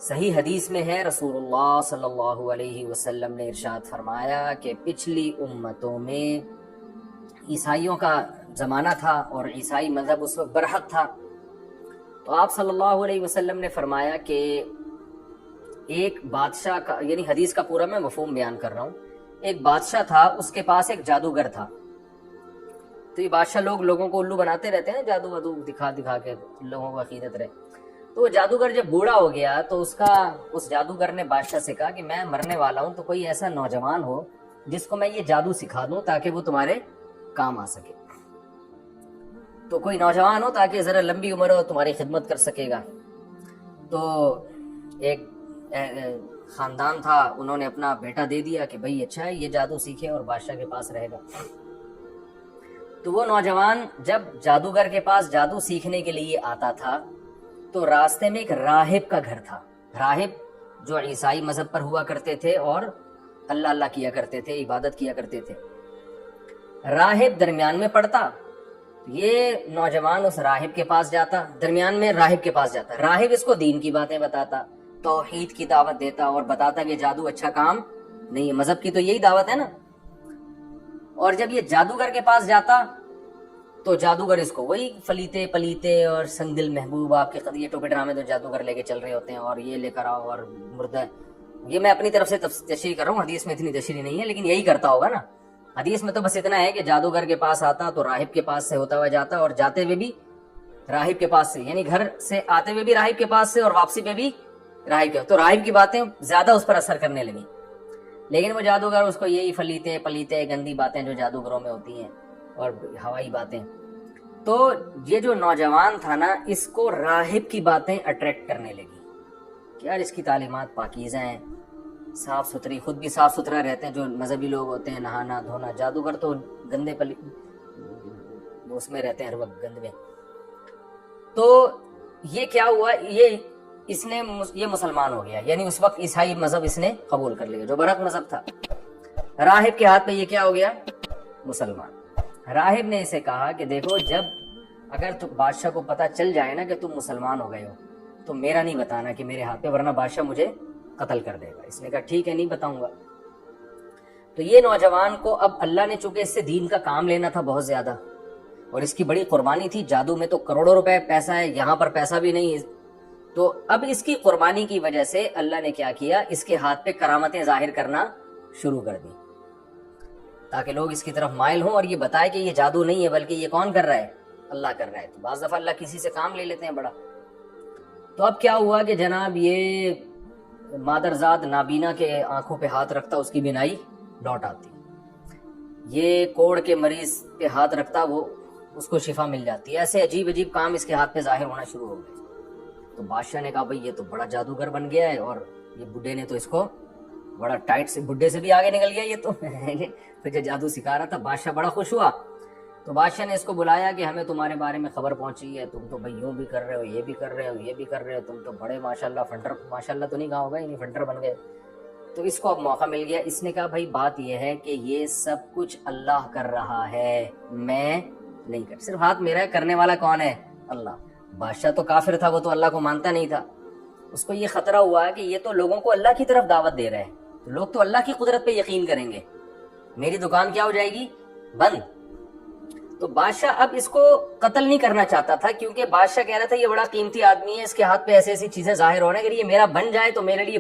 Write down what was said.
صحیح حدیث میں ہے، رسول اللہ صلی اللہ علیہ وسلم نے ارشاد فرمایا کہ پچھلی امتوں میں عیسائیوں کا زمانہ تھا اور عیسائی مذہب اس وقت برحق تھا، تو آپ صلی اللہ علیہ وسلم نے فرمایا کہ ایک بادشاہ کا، یعنی حدیث کا پورا میں مفہوم بیان کر رہا ہوں، ایک بادشاہ تھا، اس کے پاس ایک جادوگر تھا۔ تو یہ بادشاہ لوگوں کو الو بناتے رہتے ہیں، جادو ودو دکھا کے لوگوں کو عقیدت رہے۔ تو وہ جادوگر جب بوڑھا ہو گیا تو اس جادوگر نے بادشاہ سے کہا کہ میں مرنے والا ہوں، تو کوئی ایسا نوجوان ہو جس کو میں یہ جادو سکھا دوں تاکہ وہ تمہارے کام آ سکے، تو کوئی نوجوان ہو تاکہ ذرا لمبی عمر ہو، تمہاری خدمت کر سکے گا۔ تو ایک خاندان تھا، انہوں نے اپنا بیٹا دے دیا کہ بھئی اچھا ہے، یہ جادو سیکھے اور بادشاہ کے پاس رہے گا۔ تو وہ نوجوان جب جادوگر کے پاس جادو سیکھنے کے لیے آتا تھا تو راستے میں ایک راہب کا گھر تھا۔ راہب جو عیسائی مذہب پر ہوا کرتے تھے اور اللہ اللہ کیا کرتے تھے، عبادت کیا کرتے تھے۔ راہب درمیان میں پڑتا، یہ نوجوان اس راہب کے پاس جاتا، درمیان میں راہب کے پاس جاتا، راہب اس کو دین کی باتیں بتاتا، توحید کی دعوت دیتا اور بتاتا کہ جادو اچھا کام نہیں ہے، مذہب کی تو یہی دعوت ہے نا۔ اور جب یہ جادوگر کے پاس جاتا تو جادوگر اس کو وہی فلیتے پلیتے اور سنگ دل محبوب، آپ کے قضیے ٹوپے ڈرامے تو جادوگر لے کے چل رہے ہوتے ہیں، اور یہ لے کر آؤ اور مردہ، یہ میں اپنی طرف سے تشریح کر رہا ہوں، حدیث میں اتنی تشریح نہیں ہے، لیکن یہی کرتا ہوگا نا۔ حدیث میں تو بس اتنا ہے کہ جادوگر کے پاس آتا تو راہب کے پاس سے ہوتا ہوا جاتا، اور جاتے ہوئے بھی راہب کے پاس سے، یعنی گھر سے آتے ہوئے بھی راہب کے پاس سے اور واپسی پہ بھی راہب کے، تو راہب کی باتیں زیادہ اس پر اثر کرنے لگی۔ لیکن وہ جادوگر اس کو یہی فلیتے پلیتے گندی باتیں جو جادوگروں میں ہوتی ہیں اور ہوائی باتیں، تو یہ جو نوجوان تھا نا، اس کو راہب کی باتیں اٹریکٹ کرنے لگی کہ یار اس کی تعلیمات پاکیزہ ہیں، صاف ستھری، خود بھی صاف ستھرا رہتے ہیں، جو مذہبی لوگ ہوتے ہیں نہانا دھونا، جادوگر تو گندے اس میں رہتے ہیں ہر وقت گند میں۔ تو یہ کیا ہوا، یہ مسلمان ہو گیا، یعنی اس وقت عیسائی مذہب اس نے قبول کر لیا جو برحق مذہب تھا۔ راہب کے ہاتھ میں یہ کیا ہو گیا، مسلمان۔ راہب نے اسے کہا کہ دیکھو، جب اگر تو بادشاہ کو پتہ چل جائے نا کہ تم مسلمان ہو گئے ہو تو میرا نہیں بتانا کہ میرے ہاتھ پہ، ورنہ بادشاہ مجھے قتل کر دے گا۔ اس نے کہا ٹھیک ہے، نہیں بتاؤں گا۔ تو یہ نوجوان کو اب اللہ نے چونکہ اس سے دین کا کام لینا تھا بہت زیادہ، اور اس کی بڑی قربانی تھی، جادو میں تو کروڑوں روپے پیسہ ہے، یہاں پر پیسہ بھی نہیں ہے، تو اب اس کی قربانی کی وجہ سے اللہ نے کیا کیا، اس کے ہاتھ پہ کرامتیں ظاہر کرنا شروع کر دی تاکہ لوگ اس کی طرف مائل ہوں اور یہ بتائے کہ یہ جادو نہیں ہے بلکہ یہ کون کر رہا ہے، اللہ کر رہا ہے۔ تو بعض دفعہ اللہ کسی سے کام لے لیتے ہیں بڑا۔ تو اب کیا ہوا کہ جناب یہ مادرزاد نابینا کے آنکھوں پہ ہاتھ رکھتا، اس کی بینائی لوٹ آتی، یہ کوڑ کے مریض پہ ہاتھ رکھتا، وہ اس کو شفا مل جاتی ہے۔ ایسے عجیب عجیب کام اس کے ہاتھ پہ ظاہر ہونا شروع ہو گئے۔ تو بادشاہ نے کہا بھئی یہ تو بڑا جادوگر بن گیا ہے، اور یہ بڈھے نے تو اس کو بڑا ٹائٹ سے، بڈھے سے بھی آگے نکل گیا یہ تو جو جادو سکھا رہا تھا۔ بادشاہ بڑا خوش ہوا، تو بادشاہ نے اس کو بلایا کہ ہمیں تمہارے بارے میں خبر پہنچی ہے، تم تو بھئی یوں بھی کر رہے ہو، یہ بھی کر رہے ہو، یہ بھی کر رہے ہو، تم تو بڑے ماشاءاللہ فنڈر، ماشاءاللہ تو نہیں کہا ہوگا، یعنی فنڈر بن گئے۔ تو اس کو اب موقع مل گیا، اس نے کہا بھئی بات یہ ہے کہ یہ سب کچھ اللہ کر رہا ہے، میں نہیں کر، صرف ہاتھ میرا ہے، کرنے والا کون ہے، اللہ۔ بادشاہ تو کافر تھا، وہ تو اللہ کو مانتا نہیں تھا، اس کو یہ خطرہ ہوا کہ یہ تو لوگوں کو اللہ کی طرف دعوت دے رہے ہیں، تو لوگ تو اللہ کی قدرت پہ یقین کریں گے، میری دکان کیا ہو جائے گی، بند۔ تو بادشاہ اب اس کو قتل نہیں کرنا چاہتا تھا، کیونکہ بادشاہ کہہ رہا تھا یہ بڑا قیمتی آدمی ہے، اس کے ہاتھ پہ ایسی ایسی چیزیں ظاہر ہو رہی ہیں، اگر یہ میرا بن جائے تو میرے لیے